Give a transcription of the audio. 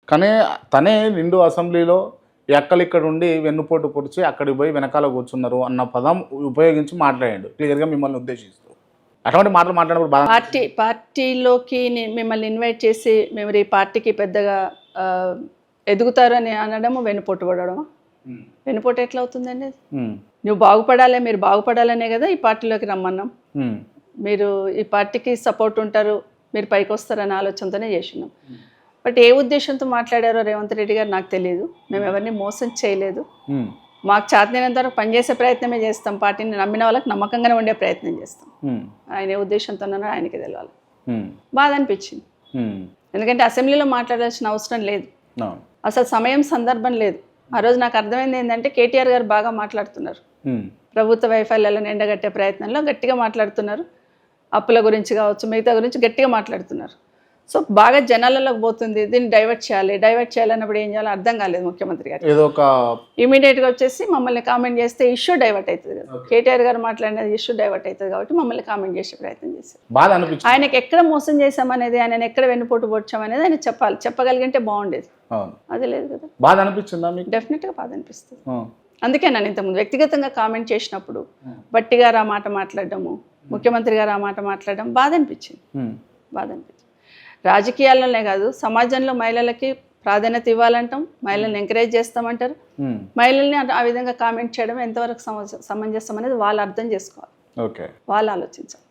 కానీ తనే నిండు అసెంబ్లీలో ఎక్కలు ఇక్కడ ఉండి వెన్నుపోటు పొడిచి అక్కడికి పోయి వెనకాల కూర్చున్నారు అన్న పదం ఉపయోగించి మాట్లాడాడు క్లియర్గా మిమ్మల్ని ఉద్దేశిస్తూ. అటువంటి మాటలు మాట్లాడినప్పుడు బాధ. పార్టీలోకి మిమ్మల్ని ఇన్వైట్ చేసి మేము ఈ పార్టీకి పెద్దగా ఎదుగుతారు అని అనడము వెన్నుపోటు పడడం. వెన్నుపోటు ఎట్లా అవుతుందండి? నువ్వు బాగుపడాలి, మీరు బాగుపడాలనే కదా ఈ పార్టీలోకి రమ్మన్నాం. మీరు ఈ పార్టీకి సపోర్ట్ ఉంటారు, మీరు పైకి వస్తారనే ఆలోచనతోనే చేసినాం. బట్ ఏ ఉద్దేశంతో మాట్లాడారో రేవంత్ రెడ్డి గారు నాకు తెలియదు. మేము ఎవరిని మోసం చేయలేదు. మాకు చేతనైనంత వరకు పనిచేసే ప్రయత్నమే చేస్తాం. పార్టీని నమ్మిన వాళ్ళకి నమ్మకంగానే ఉండే ప్రయత్నం చేస్తాం. ఆయన ఏ ఉద్దేశంతో ఆయనకి తెలియాలి. బాధ అనిపించింది. ఎందుకంటే అసెంబ్లీలో మాట్లాడాల్సిన అవసరం లేదు, అసలు సమయం సందర్భం లేదు. ఆ రోజు నాకు అర్థమైంది ఏంటంటే కేటీఆర్ గారు బాగా మాట్లాడుతున్నారు, ప్రభుత్వ వైఫల్యాలను ఎండగట్టే ప్రయత్నంలో గట్టిగా మాట్లాడుతున్నారు. అప్పుల గురించి కావచ్చు, మిగతా గురించి గట్టిగా మాట్లాడుతున్నారు. సో బాగా జనాలలోకి పోతుంది, దీన్ని డైవర్ట్ చేయాలన్నప్పుడు ఏం చేయాలో అర్థం కాలేదు ముఖ్యమంత్రి గారు. ఏదో ఒక ఇమీడియట్గా వచ్చేసి మమ్మల్ని కామెంట్ చేస్తే ఇష్యూ డైవర్ట్ అవుతుంది కదా. కేటీఆర్ గారు మాట్లాడినది ఇష్యూ డైవర్ట్ అవుతుంది కాబట్టి మమ్మల్ని కామెంట్ చేసే ప్రయత్నం చేశారు. బాధ అనిపించింది. ఆయనకి ఎక్కడ మోసం చేశామనేది, ఆయన ఎక్కడ వెన్నుపోటు పొడిచామనేది ఆయన చెప్పాలి. చెప్పగలిగింటే బాగుండేది. అది లేదు కదా. బాధ అనిపించిందా మీకు? డెఫినెట్గా బాధ అనిపిస్తుంది. అందుకే నేను ఇంతకుముందు వ్యక్తిగతంగా కామెంట్ చేసినప్పుడు బట్టి గారు ఆ మాట మాట్లాడడము, ముఖ్యమంత్రి గారు ఆ మాట మాట్లాడడం బాధ అనిపించింది. రాజకీయాలనే కాదు, సమాజంలో మహిళలకి ప్రాధాన్యత ఇవ్వాలంటాం, మహిళల్ని ఎంకరేజ్ చేస్తామంటారు. మహిళల్ని ఆ విధంగా కామెంట్ చేయడం ఎంతవరకు సమంజసం అనేది వాళ్ళు అర్థం చేసుకోవాలి, వాళ్ళు ఆలోచించాలి.